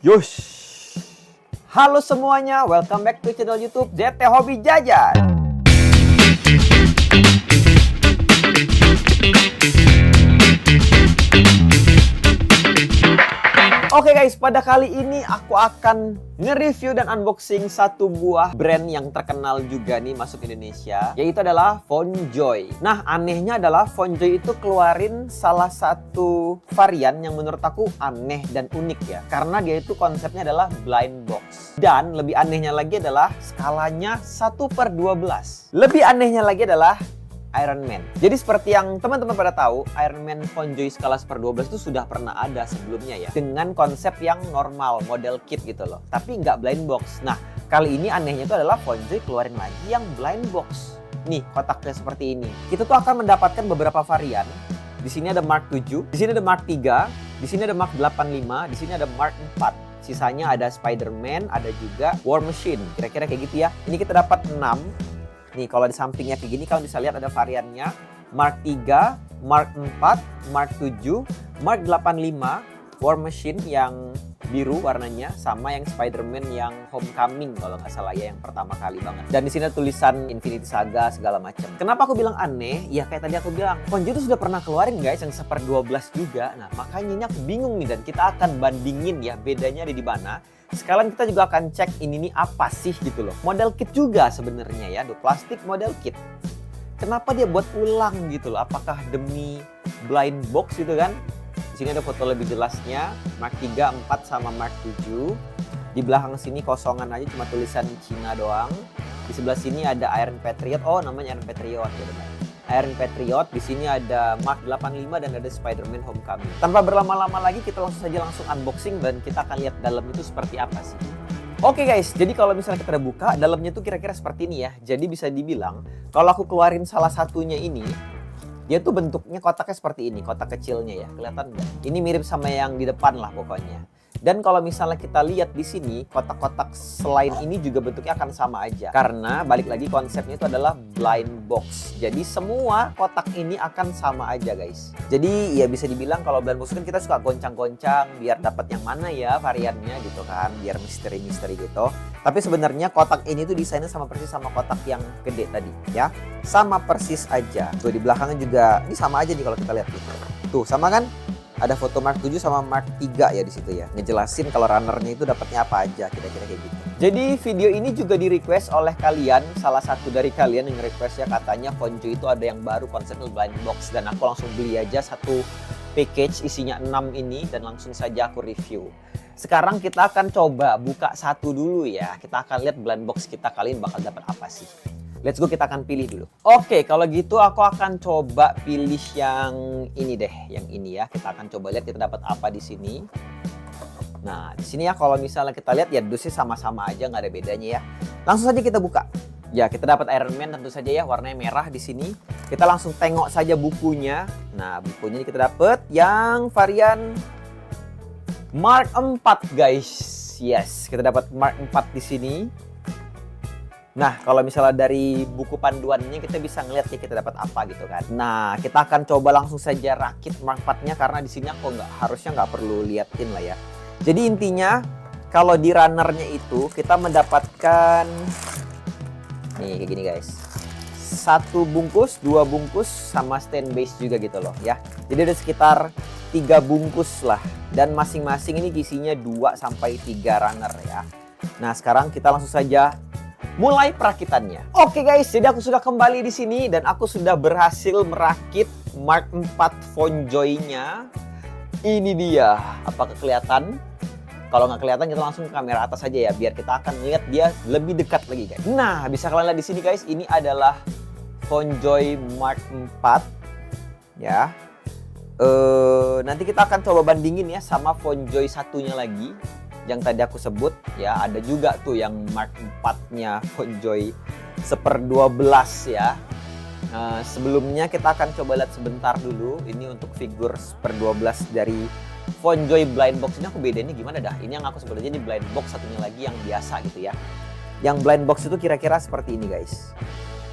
Yosh. Halo semuanya, welcome back to channel YouTube ZT Hobi Jajan. Oke guys, pada kali ini aku akan nge-review dan unboxing satu buah brand yang terkenal juga nih masuk Indonesia, yaitu adalah FoneJoy. Nah, anehnya adalah FoneJoy itu keluarin salah satu varian yang menurut aku aneh dan unik ya. Karena dia itu konsepnya adalah blind box. Dan lebih anehnya lagi adalah skalanya 1/12. Lebih anehnya lagi adalah Iron Man. Jadi seperti yang teman-teman pada tahu, Iron Man FoneJoy skala 1/12 itu sudah pernah ada sebelumnya ya. Dengan konsep yang normal, model kit gitu loh. Tapi nggak blind box. Nah, kali ini anehnya itu adalah FoneJoy keluarin lagi yang blind box. Nih, kotaknya seperti ini. Kita tuh akan mendapatkan beberapa varian. Di sini ada Mark 7, di sini ada Mark 3, di sini ada Mark 85, di sini ada Mark 4. Sisanya ada Spider-Man, ada juga War Machine. Kira-kira kayak gitu ya. Ini kita dapat 6. Nih, kalau di sampingnya kayak gini, kalian bisa lihat ada variannya Mark 3, Mark 4, Mark 7, Mark 85, War Machine yang biru warnanya, sama yang Spider-Man yang Homecoming kalau nggak salah ya, yang pertama kali banget. Dan di sini ada tulisan Infinity Saga segala macam. Kenapa aku bilang aneh? Ya kayak tadi aku bilang, FoneJoy itu sudah pernah keluarin guys yang 1/12 juga. Nah, makanya ini aku bingung nih, dan kita akan bandingin ya bedanya ada di mana. Sekalian kita juga akan cek ini nih apa sih gitu loh. Model kit juga sebenarnya ya, plastik model kit. Kenapa dia buat ulang gitu loh? Apakah demi blind box gitu kan? Di sini ada foto lebih jelasnya, Mark 3, 4 sama Mark 7. Di belakang sini kosongan aja, cuma tulisan Cina doang. Di sebelah sini ada Iron Patriot. Oh, namanya Iron Patriot ya benar. Iron Patriot, di sini ada Mark 85 dan ada Spider-Man Homecoming. Tanpa berlama-lama lagi, kita langsung unboxing dan kita akan lihat dalam itu seperti apa sih. Oke guys, jadi kalau misalnya kita buka, dalamnya tuh kira-kira seperti ini ya. Jadi bisa dibilang, kalau aku keluarin salah satunya ini, dia tuh bentuknya kotaknya seperti ini, kotak kecilnya ya. Kelihatan nggak? Ini mirip sama yang di depan lah pokoknya. Dan kalau misalnya kita lihat di sini, kotak-kotak selain ini juga bentuknya akan sama aja. Karena balik lagi konsepnya itu adalah blind box. Jadi semua kotak ini akan sama aja guys. Jadi ya bisa dibilang kalau blind box kan kita suka goncang-goncang biar dapat yang mana ya variannya gitu kan. Biar misteri-misteri gitu. Tapi sebenarnya kotak ini tuh desainnya sama persis sama kotak yang gede tadi ya. Sama persis aja. Tuh di belakangnya juga ini sama aja nih kalau kita lihat gitu. Tuh sama kan? Ada foto Mark 7 sama Mark 3 ya di situ ya. Ngejelasin kalau runnernya itu dapatnya apa aja, kira-kira kayak gitu. Jadi video ini juga di-request oleh kalian, salah satu dari kalian yang request ya, katanya FoneJoy itu ada yang baru konsepnya blind box, dan aku langsung beli aja satu package isinya 6 ini dan langsung saja aku review. Sekarang kita akan coba buka satu dulu ya. Kita akan lihat blind box kita kali ini bakal dapat apa sih. Let's go, kita akan pilih dulu. Oke, kalau gitu aku akan coba pilih yang ini deh, yang ini ya. Kita akan coba lihat kita dapat apa di sini. Nah, di sini ya kalau misalnya kita lihat ya dusnya sama-sama aja, nggak ada bedanya ya. Langsung saja kita buka. Ya, kita dapat Iron Man tentu saja ya, warnanya merah di sini. Kita langsung tengok saja bukunya. Nah, bukunya kita dapat yang varian Mark 4 guys. Yes, kita dapat Mark 4 di sini. Nah, kalau misalnya dari buku panduannya kita bisa ngeliat ya kita dapat apa gitu kan. Nah, kita akan coba langsung saja rakit Mark 4-nya karena di sini aku harusnya nggak perlu liatin lah ya. Jadi intinya kalau di runnernya itu kita mendapatkan nih kayak gini guys. 1 bungkus, 2 bungkus sama stand base juga gitu loh ya. Jadi ada sekitar 3 bungkus lah, dan masing-masing ini isinya 2 sampai 3 runner ya. Nah, sekarang kita langsung saja mulai perakitannya. Oke guys, jadi aku sudah kembali di sini dan aku sudah berhasil merakit Mark 4 FoneJoy-nya. Ini dia. Apakah kelihatan? Kalau nggak kelihatan kita langsung ke kamera atas saja ya, biar kita akan lihat dia lebih dekat lagi guys. Nah, bisa kalian lihat di sini guys, ini adalah FoneJoy Mark 4 ya. Nanti kita akan coba bandingin ya sama FoneJoy satunya lagi yang tadi aku sebut ya. Ada juga tuh yang Mark 4-nya FoneJoy 1/12 ya. Sebelumnya kita akan coba lihat sebentar dulu ini untuk figur 1/12 dari FoneJoy blind box ini. Aku bedainnya gimana dah? Ini yang aku sebut aja ini blind box, satunya lagi yang biasa gitu ya. Yang blind box itu kira-kira seperti ini guys.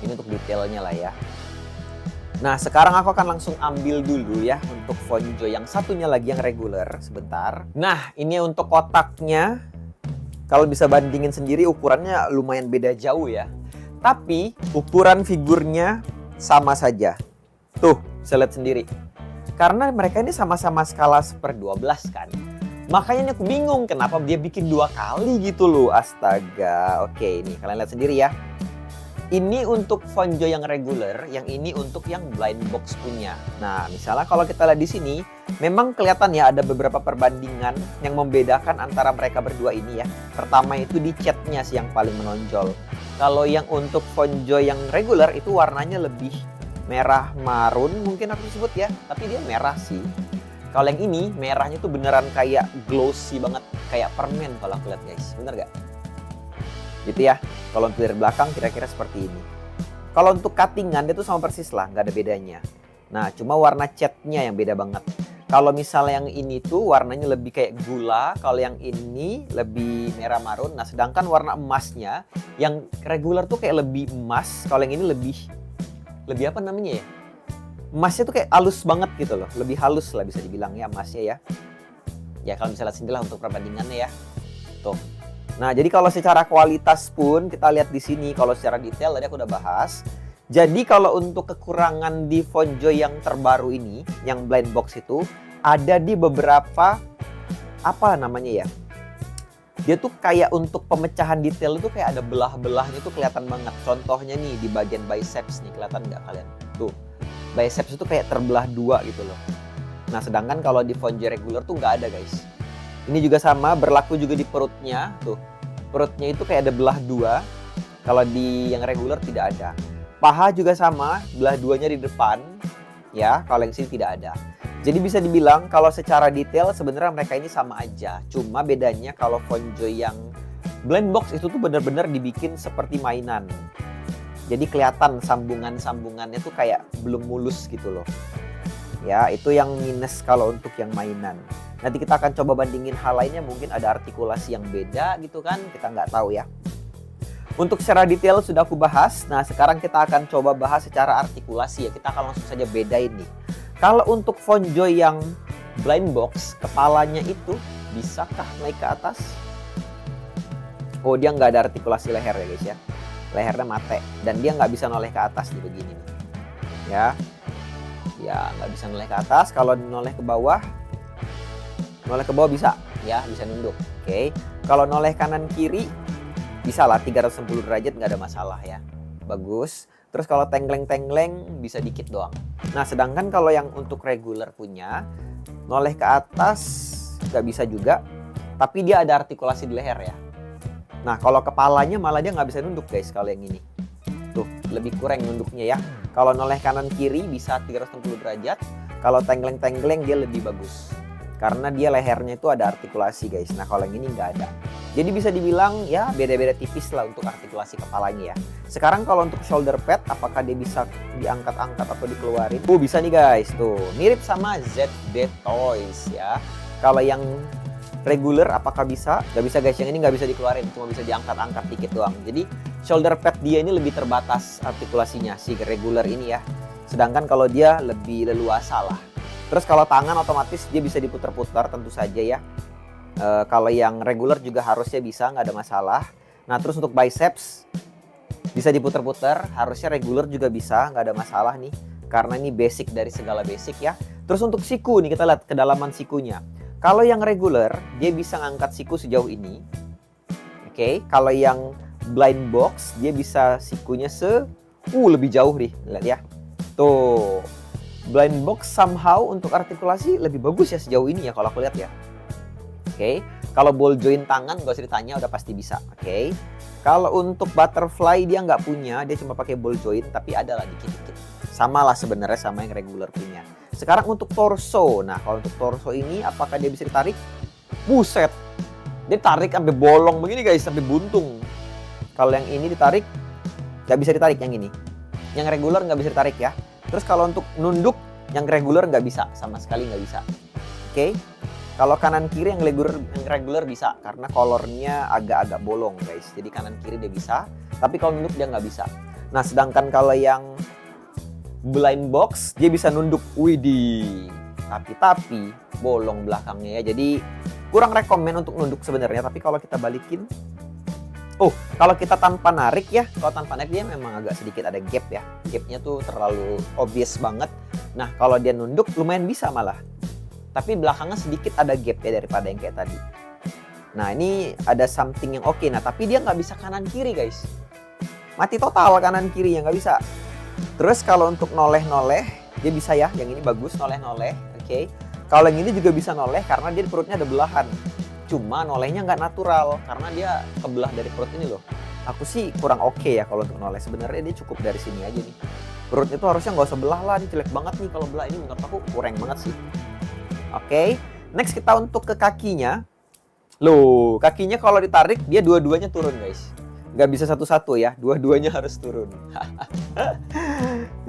Ini untuk detailnya lah ya. Nah, sekarang aku akan langsung ambil dulu ya untuk Fonjoy yang satunya lagi yang regular. Sebentar. Nah, ini untuk kotaknya. Kalau bisa bandingin sendiri ukurannya lumayan beda jauh ya. Tapi ukuran figurnya sama saja. Tuh, bisa lihat sendiri. Karena mereka ini sama-sama skala 1/12 kan. Makanya aku bingung kenapa dia bikin 2 kali gitu loh. Astaga. Oke, ini kalian lihat sendiri ya. Ini untuk Fonjoy yang regular, yang ini untuk yang blind box punya. Nah, misalnya kalau kita lihat di sini, memang kelihatan ya ada beberapa perbandingan yang membedakan antara mereka berdua ini ya. Pertama itu di catnya sih yang paling menonjol. Kalau yang untuk Fonjoy yang regular itu warnanya lebih merah marun mungkin aku sebut ya, tapi dia merah sih. Kalau yang ini merahnya tuh beneran kayak glossy banget, kayak permen kalau aku lihat guys. Bener gak? Gitu ya. Kalau untuk dari belakang kira-kira seperti ini. Kalau untuk cuttingan dia tuh sama persis lah, nggak ada bedanya. Nah, cuma warna catnya yang beda banget. Kalau misalnya yang ini tuh warnanya lebih kayak gula, kalau yang ini lebih merah marun. Nah, sedangkan warna emasnya yang regular tuh kayak lebih emas, kalau yang ini lebih apa namanya ya? Emasnya tuh kayak halus banget gitu loh, lebih halus lah bisa dibilang ya emasnya ya. Ya kalau misalnya sendirilah untuk perbandingannya ya. Tuh. Nah, jadi kalau secara kualitas pun kita lihat di sini, kalau secara detail tadi aku udah bahas. Jadi kalau untuk kekurangan di Fonjoy yang terbaru ini, yang blind box itu ada di beberapa apa namanya ya? Dia tuh kayak untuk pemecahan detail itu kayak ada belah-belahnya tuh kelihatan banget. Contohnya nih di bagian biceps nih, kelihatan nggak kalian? Tuh, biceps itu kayak terbelah 2 gitu loh. Nah, sedangkan kalau di Fonjoy regular tuh nggak ada guys. Ini juga sama, berlaku juga di perutnya. Tuh, perutnya itu kayak ada belah 2. Kalau di yang regular tidak ada. Paha juga sama, belah 2-nya di depan. Ya, kalau yang sini tidak ada. Jadi bisa dibilang kalau secara detail sebenarnya mereka ini sama aja. Cuma bedanya kalau Fonjoy yang blind box itu tuh benar-benar dibikin seperti mainan. Jadi kelihatan sambungan-sambungannya tuh kayak belum mulus gitu loh. Ya, itu yang minus kalau untuk yang mainan. Nanti kita akan coba bandingin hal lainnya, mungkin ada artikulasi yang beda gitu kan, kita nggak tahu ya. Untuk secara detail sudah aku bahas, nah sekarang kita akan coba bahas secara artikulasi ya, kita akan langsung saja bedain nih. Kalau untuk Fonjoy yang blind box, kepalanya itu bisakah naik ke atas? Oh, dia nggak ada artikulasi leher ya guys ya, lehernya mate, dan dia nggak bisa noleh ke atas nih begini nih. Ya nggak bisa noleh ke atas, kalau noleh ke bawah bisa ya, bisa nunduk. Oke. Kalau noleh kanan kiri bisa lah 360 derajat, nggak ada masalah ya. Bagus. Terus kalau tengkleng-tengkleng bisa dikit doang. Nah, sedangkan kalau yang untuk regular punya noleh ke atas nggak bisa juga, tapi dia ada artikulasi di leher ya. Nah, kalau kepalanya malah dia nggak bisa nunduk guys kalau yang ini. Tuh, lebih kurang nunduknya ya. Kalau noleh kanan kiri bisa 360 derajat. Kalau tengkleng-tengkleng dia lebih bagus. Karena dia lehernya itu ada artikulasi guys. Nah, kalau yang ini nggak ada. Jadi bisa dibilang ya beda-beda tipis lah untuk artikulasi kepalanya ya. Sekarang kalau untuk shoulder pad, apakah dia bisa diangkat-angkat atau dikeluarin? Bisa nih guys, tuh. Mirip sama ZD Toys ya. Kalau yang regular apakah bisa? Nggak bisa guys, yang ini nggak bisa dikeluarin. Cuma bisa diangkat-angkat dikit doang. Jadi shoulder pad dia ini lebih terbatas artikulasinya, si regular ini ya. Sedangkan kalau dia lebih leluasa lah. Terus kalau tangan otomatis dia bisa diputar-putar tentu saja ya. Kalau yang regular juga harusnya bisa, nggak ada masalah. Nah, terus untuk biceps bisa diputar-putar, harusnya regular juga bisa, nggak ada masalah nih. Karena ini basic dari segala basic ya. Terus untuk siku nih, kita lihat kedalaman sikunya. Kalau yang regular dia bisa ngangkat siku sejauh ini. Oke, kalau yang blind box dia bisa sikunya lebih jauh nih, lihat ya. Tuh. Blind box somehow untuk artikulasi lebih bagus ya sejauh ini ya kalau aku lihat ya. Oke. Kalau ball joint tangan gak usah ditanya, udah pasti bisa. Oke. Kalau untuk butterfly dia nggak punya, dia cuma pakai ball joint, tapi ada lah dikit-dikit. Sama lah sebenarnya sama yang regular punya. Sekarang untuk torso. Nah, kalau untuk torso ini apakah dia bisa ditarik? Buset. Dia tarik sampai bolong begini guys, sampai buntung. Kalau yang ini ditarik, nggak bisa ditarik yang ini. Yang regular nggak bisa ditarik ya. Terus kalau untuk nunduk, yang regular nggak bisa, sama sekali nggak bisa. Oke. Kalau kanan kiri yang regular bisa, karena kolornya agak-agak bolong guys. Jadi kanan kiri dia bisa, tapi kalau nunduk dia nggak bisa. Nah, sedangkan kalau yang blind box, dia bisa nunduk. Widih. Tapi bolong belakangnya ya. Jadi kurang rekomen untuk nunduk sebenarnya. Tapi kalau kita balikin, kalau kita tanpa narik ya, kalau tanpa narik dia memang agak sedikit ada gap ya. Gapnya tuh terlalu obvious banget. Nah kalau dia nunduk lumayan bisa malah. Tapi belakangnya sedikit ada gap ya daripada yang kayak tadi. Nah ini ada something yang oke. Nah tapi dia nggak bisa kanan kiri guys. Mati total kanan kiri ya, nggak bisa. Terus kalau untuk noleh-noleh, dia bisa ya. Yang ini bagus noleh-noleh. Oke. Kalau yang ini juga bisa noleh karena dia perutnya ada belahan. Cuma nolehnya nggak natural karena dia kebelah dari perut ini loh. Aku sih kurang oke ya kalau untuk noleh. Sebenarnya dia cukup dari sini aja nih. Perutnya tuh harusnya nggak usah belah lah. Ini jelek banget nih kalau belah. Ini menurut aku kurang banget sih. Oke. Next kita untuk ke kakinya. Loh, kakinya kalau ditarik dia dua-duanya turun guys. Nggak bisa satu-satu ya, dua-duanya harus turun.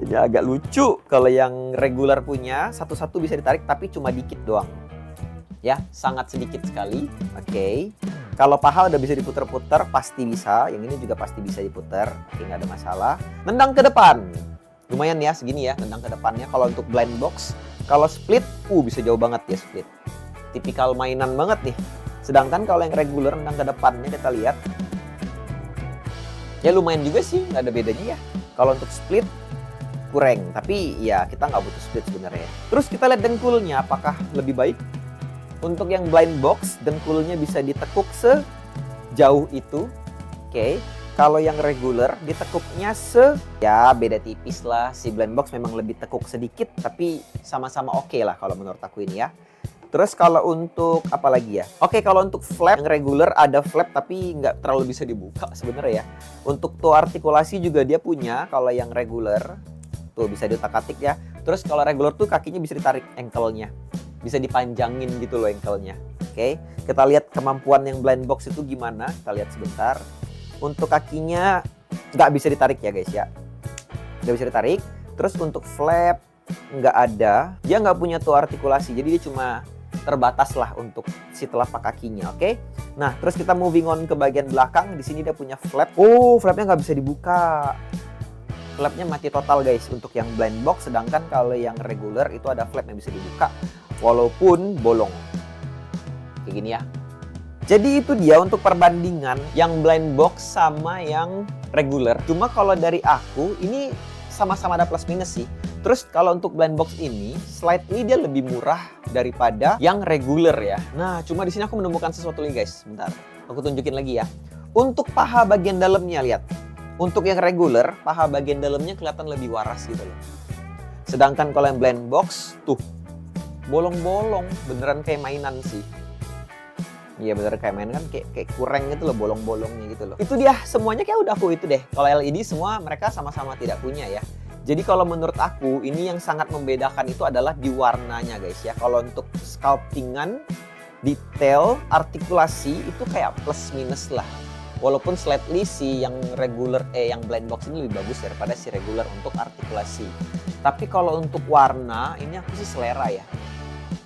Jadi agak lucu kalau yang regular punya satu-satu bisa ditarik tapi cuma dikit doang. Ya, sangat sedikit sekali. Oke. Kalau paha udah bisa diputer-puter, pasti bisa. Yang ini juga pasti bisa diputer. Oke, nggak ada masalah. Nendang ke depan. Lumayan ya, segini ya, nendang ke depannya. Kalau untuk blind box, kalau split, bisa jauh banget ya split. Tipikal mainan banget nih. Sedangkan kalau yang regular nendang ke depannya kita lihat. Ya lumayan juga sih, nggak ada bedanya ya. Kalau untuk split, kurang. Tapi ya kita nggak butuh split sebenarnya. Terus kita lihat dengkulnya, apakah lebih baik? Untuk yang blind box, dengkulnya bisa ditekuk sejauh itu. Oke. Kalau yang regular, ditekuknya ya beda tipis lah. Si blind box memang lebih tekuk sedikit, tapi sama-sama oke lah kalau menurut aku ini ya. Terus kalau untuk apa lagi ya? Oke, kalau untuk flap yang regular ada flap tapi nggak terlalu bisa dibuka sebenarnya ya. Untuk toe artikulasi juga dia punya. Kalau yang regular tuh bisa diotak-atik ya. Terus kalau regular tuh kakinya bisa ditarik ankle-nya. Bisa dipanjangin gitu loh ankle-nya. Oke, kita lihat kemampuan yang blind box itu gimana. Kita lihat sebentar. Untuk kakinya nggak bisa ditarik ya guys ya. Nggak bisa ditarik. Terus untuk flap nggak ada. Dia nggak punya toe artikulasi. Jadi dia cuma terbatas lah untuk si telapak kakinya, oke? Nah, terus kita moving on ke bagian belakang. Di sini dia punya flap. Flapnya nggak bisa dibuka. Flapnya mati total guys untuk yang blind box. Sedangkan kalau yang regular itu ada flap yang bisa dibuka, walaupun bolong. Kayak gini ya. Jadi itu dia untuk perbandingan yang blind box sama yang regular. Cuma kalau dari aku ini sama-sama ada plus minus sih. Terus kalau untuk blind box ini, slightly dia lebih murah daripada yang regular ya. Nah, cuma di sini aku menemukan sesuatu lagi guys. Bentar, aku tunjukin lagi ya. Untuk paha bagian dalamnya lihat. Untuk yang regular, paha bagian dalamnya kelihatan lebih waras gitu loh. Sedangkan kalau yang blind box, tuh bolong-bolong, beneran kayak mainan sih. Iya bener kayak mainan kan kayak kurang gitu loh bolong-bolongnya gitu loh. Itu dia semuanya kayak udah aku itu deh. Kalau LED semua mereka sama-sama tidak punya ya. Jadi kalau menurut aku ini yang sangat membedakan itu adalah di warnanya guys ya. Kalau untuk sculptingan, detail, artikulasi itu kayak plus minus lah. Walaupun slightly si yang regular yang blind box ini lebih bagus daripada si regular untuk artikulasi. Tapi kalau untuk warna ini aku sih selera ya.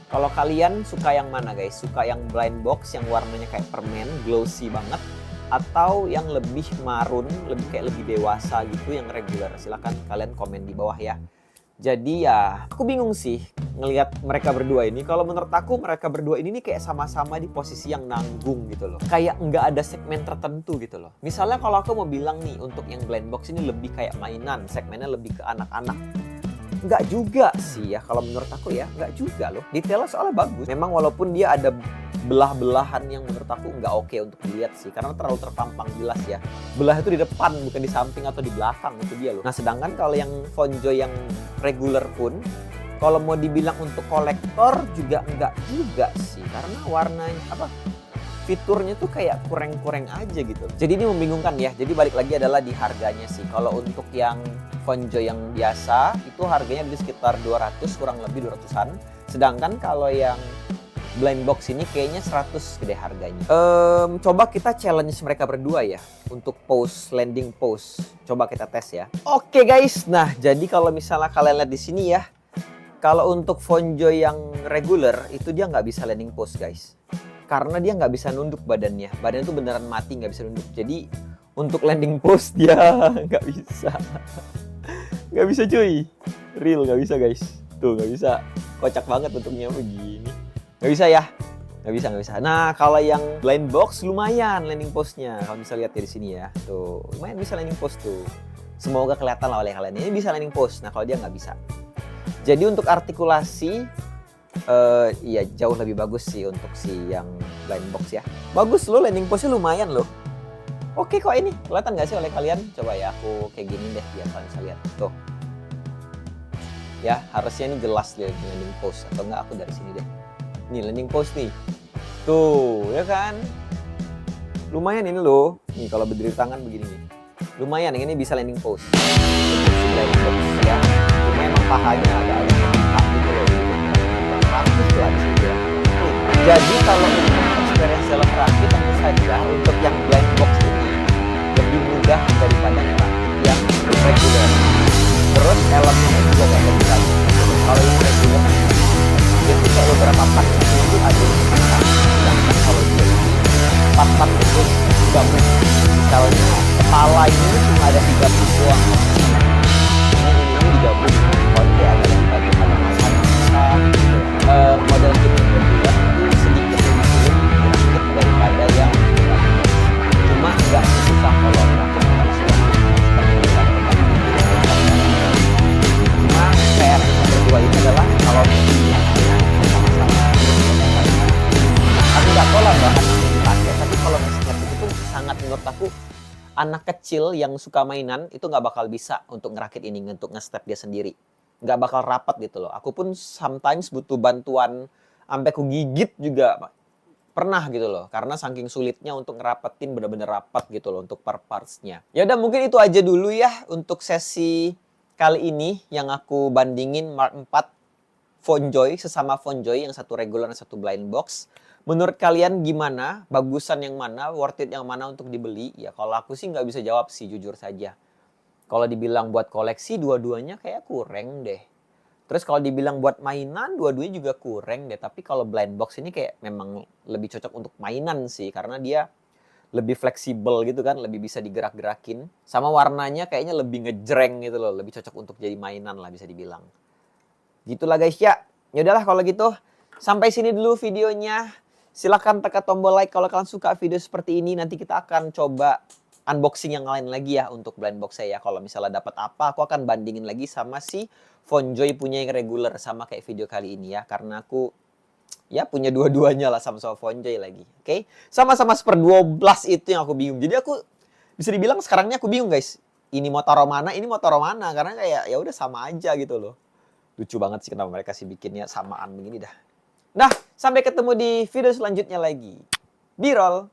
Kalau kalian suka yang mana guys? Suka yang blind box yang warnanya kayak permen, glossy banget? Atau yang lebih marun, lebih dewasa gitu yang regular? Silahkan kalian komen di bawah ya. Jadi ya aku bingung sih ngelihat mereka berdua ini. Kalau menurut aku mereka berdua ini nih kayak sama-sama di posisi yang nanggung gitu loh. Kayak nggak ada segmen tertentu gitu loh. Misalnya kalau aku mau bilang nih untuk yang blind box ini lebih kayak mainan, segmennya lebih ke anak-anak. Nggak juga sih ya, kalau menurut aku ya, nggak juga loh. Detailnya soalnya bagus. Memang walaupun dia ada belah-belahan yang menurut aku nggak oke untuk dilihat sih. Karena terlalu terpampang jelas ya. Belah itu di depan, bukan di samping atau di belakang, itu dia loh. Nah sedangkan kalau yang FonJoy yang regular pun, kalau mau dibilang untuk kolektor juga nggak juga sih. Karena warnanya, fiturnya tuh kayak kurang-kurang aja gitu. Jadi ini membingungkan ya. Jadi balik lagi adalah di harganya sih. Kalau untuk yang FonJoy yang biasa itu harganya di sekitar 200 kurang lebih 200-an. Sedangkan kalau yang blind box ini kayaknya 100 gede harganya. Coba kita challenge mereka berdua ya untuk pose, landing pose. Coba kita tes ya. Oke guys, nah jadi kalau misalnya kalian lihat di sini ya, kalau untuk FonJoy yang regular itu dia nggak bisa landing pose guys. Karena dia nggak bisa nunduk badannya. Badannya tuh beneran mati, nggak bisa nunduk. Jadi untuk landing pose dia nggak bisa. Nggak bisa cuy. Real nggak bisa guys. Tuh nggak bisa. Kocak banget bentuknya begini. Nggak bisa ya. Nggak bisa. Nah, kalau yang blind box lumayan landing post-nya. Kalau bisa lihat dari sini ya. Tuh, lumayan bisa landing post tuh. Semoga kelihatan lah oleh kalian. Ini bisa landing post. Nah, kalau dia nggak bisa. Jadi untuk artikulasi, iya jauh lebih bagus sih untuk si yang blind box ya. Bagus loh, landing post-nya lumayan loh. Oke kok ini. Kelihatan nggak sih oleh kalian? Coba ya aku kayak gini deh biar kalian bisa lihat. Tuh. Ya, harusnya ini jelas lihat landing post. Atau enggak aku dari sini deh. Nih landing post nih. Tuh, ya kan? Lumayan ini loh. Nih kalau berdiri tangan begini nih. Lumayan, yang ini bisa landing post. Landing post ya. Cuma emang pahanya agak-agak bengkak gitu loh. Praktis lah di sini ya. Jadi kalau untuk experience dalam rakit, tentu saja untuk yang blind box ini lebih mudah daripada rakit yang regular. Terus elemennya juga gak lebih lagi. Kalau yang regular, jadi kayak beberapa part itu ada yang sedangkan kalau dia part-part itu gabung. Misalnya kepala ini cuma ada 3 piece doang. Ini digabung. Kalau dia ada yang bagian ada masalah model kit yang regular itu sedikit lebih sulit dirakit daripada yang cuma nggak susah kalau rakit manusia. Cuma PR yang kedua ini adalah kalau aku nggak tahu lah bahan yang dipakai, tapi kalau nge-snap itu tuh sangat menurut aku anak kecil yang suka mainan itu nggak bakal bisa untuk ngerakit ini, untuk nge-step dia sendiri. Nggak bakal rapat gitu loh. Aku pun sometimes butuh bantuan sampai aku gigit juga pernah gitu loh. Karena saking sulitnya untuk ngerapetin bener-bener rapat gitu loh untuk per parts-nya. Ya udah mungkin itu aja dulu ya untuk sesi kali ini yang aku bandingin Mark 4 FoneJoy sesama FoneJoy, yang satu regular yang satu blind box. Menurut kalian gimana? Bagusan yang mana? Worth it yang mana untuk dibeli? Ya kalau aku sih nggak bisa jawab sih, jujur saja. Kalau dibilang buat koleksi, dua-duanya kayak kurang deh. Terus kalau dibilang buat mainan, dua-duanya juga kurang deh. Tapi kalau blind box ini kayak memang lebih cocok untuk mainan sih. Karena dia lebih fleksibel gitu kan, lebih bisa digerak-gerakin. Sama warnanya kayaknya lebih ngejreng gitu loh. Lebih cocok untuk jadi mainan lah bisa dibilang. Gitulah guys ya. Yaudahlah kalau gitu. Sampai sini dulu videonya. Silahkan tekan tombol like kalau kalian suka video seperti ini. Nanti kita akan coba unboxing yang lain lagi ya untuk blind box saya. Kalau misalnya dapat apa, aku akan bandingin lagi sama si FoneJoy punya yang regular sama kayak video kali ini ya. Karena aku ya punya dua-duanya lah sama-sama FoneJoy lagi. Oke? Sama-sama 1/12 itu yang aku bingung. Jadi aku bisa dibilang sekarangnya aku bingung guys. Ini mau taruh mana, ini mau taruh mana. Karena kayak ya udah sama aja gitu loh. Lucu banget sih kenapa mereka sih bikinnya samaan begini dah. Nah, sampai ketemu di video selanjutnya lagi. Birol.